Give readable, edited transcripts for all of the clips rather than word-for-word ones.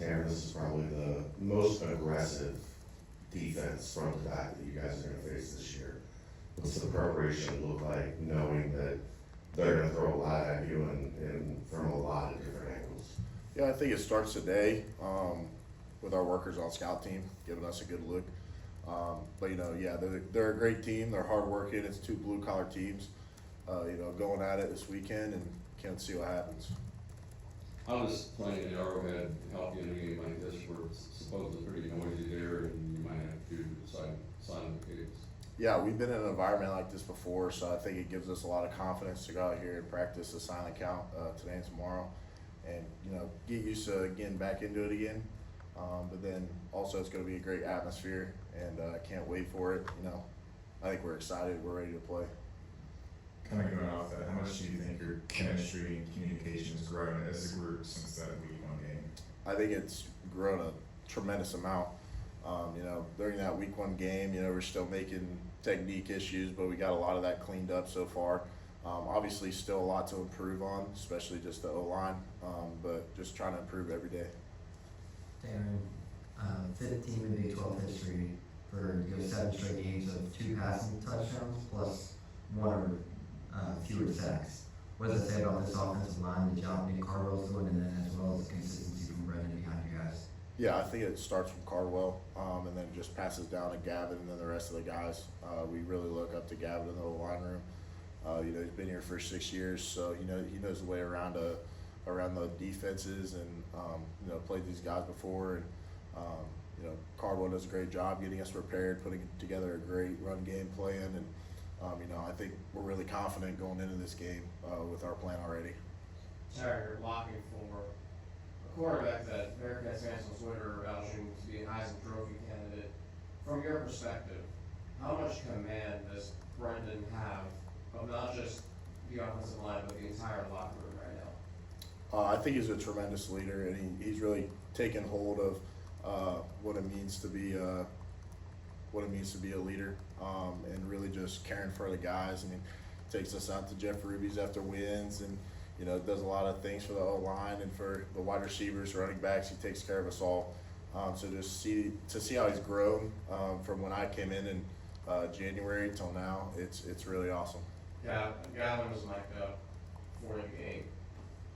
Taran, this is probably the most aggressive defense front to back that you guys are going to face this year. What's the preparation look like, knowing that they're going to throw a lot at you and from a lot of different angles? Yeah, I think it starts today with our workers on scout team giving us a good look. But yeah, they're a great team. They're hardworking. It's two blue collar teams. Going at it this weekend, and can't see what happens. How does playing at Arrowhead help you in a game like this, where it's supposedly pretty noisy there, and you might have to silent games? Yeah, we've been in an environment like this before, so I think it gives us a lot of confidence to go out here and practice the silent count today and tomorrow, and get used to getting back into it again. But then also it's going to be a great atmosphere, and I can't wait for it. I think we're excited. We're ready to play. Kind of going off that, how much do you think your chemistry and communication has grown as a group since that week 1 game? I think it's grown a tremendous amount. During that week 1 game, we're still making technique issues, but we got a lot of that cleaned up so far. Obviously still a lot to improve on, especially just the O-line, but just trying to improve every day. Taran, 15 in Big 12 history for 7 straight games of 2 passing touchdowns plus 1 or fewer sacks. What does it say about this offensive line, the job Nick Carwell's doing, and then as well as the consistency from Brendan behind you guys? Yeah, I think it starts from Cardwell, and then just passes down to Gavin and then the rest of the guys. We really look up to Gavin in the line room. He's been here for 6 years, so he knows the way around the defenses, and played these guys before, and Cardwell does a great job getting us prepared, putting together a great run game plan, and I think we're really confident going into this game with our plan already. Taran, you're blocking for a quarterback that Bearcats fans on Twitter are vouching to be an Heisman Trophy candidate. From your perspective, how much command does Brendan have of not just the offensive line, but the entire locker room right now? I think he's a tremendous leader, and he's really taken hold of what it means to be a leader, and really just caring for the guys. Takes us out to Jeff Ruby's after wins, and does a lot of things for the O-line and for the wide receivers, running backs. He takes care of us all. So just to see how he's grown from when I came in January till now, it's really awesome. Yeah, Gavin was mic'd up for the game.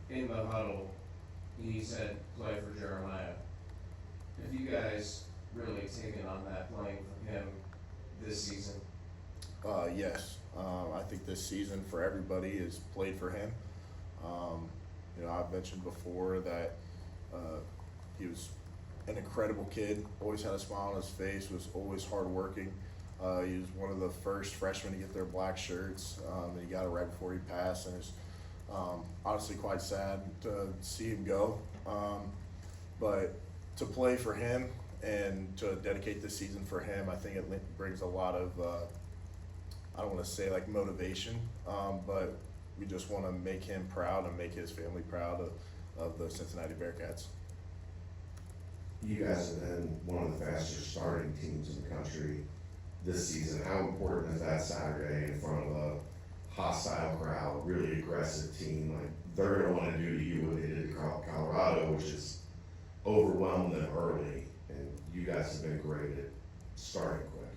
In the huddle, he said, "Play for Jeremiah." Have you guys really taken on that, playing for him this season? Yes. I think this season for everybody is played for him. I've mentioned before that he was an incredible kid, always had a smile on his face, was always hardworking. He was one of the first freshmen to get their black shirts, and he got it right before he passed, and it's honestly quite sad to see him go. But to play for him and to dedicate this season for him, I think it brings a lot of, I don't want to say like motivation, but we just want to make him proud and make his family proud of the Cincinnati Bearcats. You guys have been one of the fastest starting teams in the country this season. How important is that Saturday in front of a hostile crowd, really aggressive team? Like, they're going to want to do to you what they did to Colorado, which is overwhelm them early, and you guys have been great at starting quick.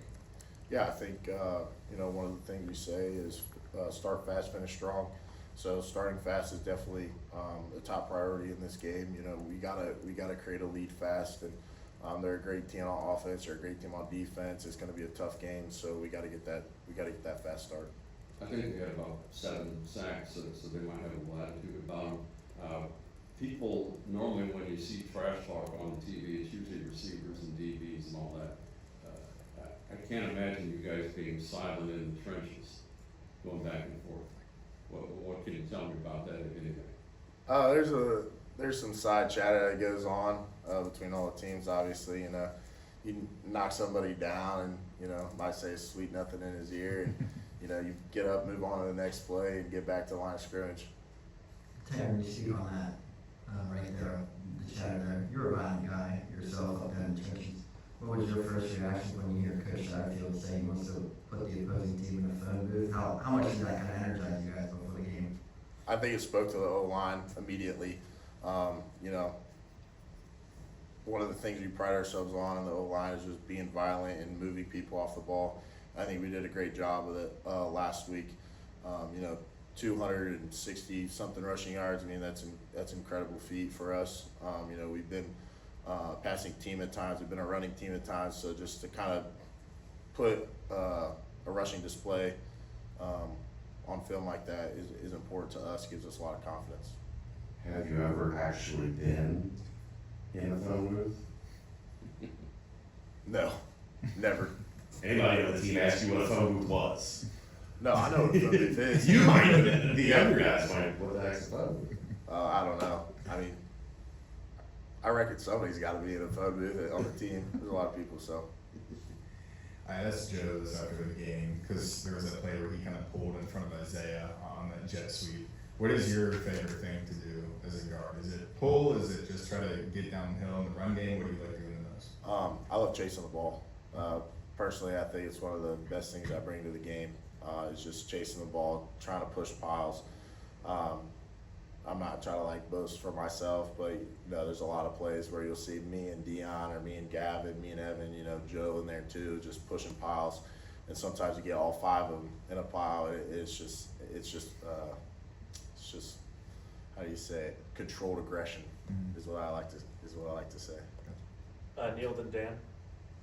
Yeah, I think one of the things we say is start fast, finish strong. So starting fast is definitely a top priority in this game. We gotta create a lead fast, and they're a great team on offense, they're a great team on defense. It's going to be a tough game, so we got to get that fast start. I think they had about 7 sacks, so they might have a latitude about them. People normally, when you see trash talk on TV, it's usually receivers and DBs and all that. I can't imagine you guys being silent in the trenches, going back and forth. What can you tell me about that, if anything? There's some side chatter that goes on between all the teams. Obviously, you knock somebody down, and might say sweet nothing in his ear, and you get up, move on to the next play, and get back to the line of scrimmage. Taran, you see on that right there, the chatter there. You're a violent guy yourself up there in the trenches. What was your first reaction when you hear Coach Satterfield saying he wants to put the opposing team in the phone booth? How much did that kind of energize you guys before the game? I think it spoke to the O-line immediately. one of the things we pride ourselves on in the O-line is just being violent and moving people off the ball. I think we did a great job with it last week. 260 something rushing yards. I mean, that's an incredible feat for us. We've been passing team at times. We've been a running team at times. So just to kind of put a rushing display on film like that is important to us. Gives us a lot of confidence. Have you ever actually been in a phone booth? No, never. Anybody on the team asked you what a phone booth was? No, I know what a phone booth is. You might have been. The younger guys might. What the heck's a phone booth? I don't know. I mean, I reckon somebody's got to be in a phone booth on the team. There's a lot of people, so. I asked Joe this after the game because there was a play where he kind of pulled in front of Isaiah on that jet sweep. What is your favorite thing to do as a guard? Is it pull? Is it just try to get downhill in the run game? What do you like doing the most? I love chasing the ball. Personally, I think it's one of the best things I bring to the game. Is just chasing the ball, trying to push piles. I'm not trying to like boast for myself, but there's a lot of plays where you'll see me and Dion or me and Gavin, me and Evan, Joe in there too, just pushing piles. And sometimes you get all five of them in a pile. It's just how do you say it? Controlled aggression is what I like to say. Neil and Dan.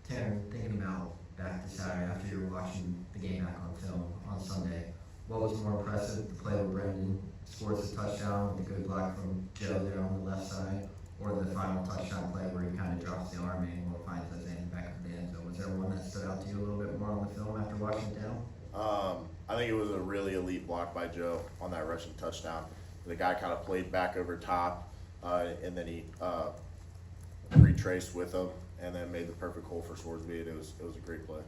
Tanner, thinking about back to Saturday after you were watching the game back on film on Sunday, what was more impressive, the play where Brendan scores a touchdown with a good block from Joe there on the left side, or the final touchdown play where he kind of drops the arm and finds Isaiah in the back of the end zone? Was there one that stood out to you a little bit more on the film after watching it down? I think it was a really elite block by Joe on that rushing touchdown. The guy kind of played back over top, and then he retraced with him, and then made the perfect hole for Swordsby. It was a great play.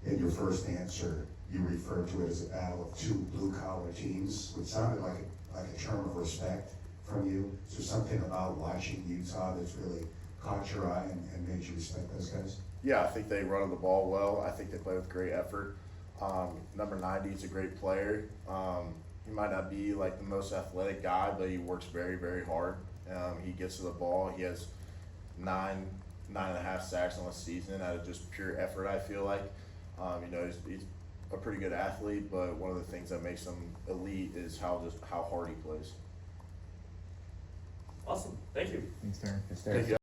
In your first answer, you referred to it as a battle of two blue-collar teams, which sounded like a term of respect from you. Is there something about watching Utah that's really caught your eye and made you respect those guys? Yeah, I think they run the ball well. I think they play with great effort. Number 90 is a great player. He might not be like the most athletic guy, but he works very, very hard. He gets to the ball. He has 9.5 sacks on the season out of just pure effort, I feel like. He's a pretty good athlete, but one of the things that makes him elite is how hard he plays. Awesome. Thank you. Thanks, Darren. Thank you.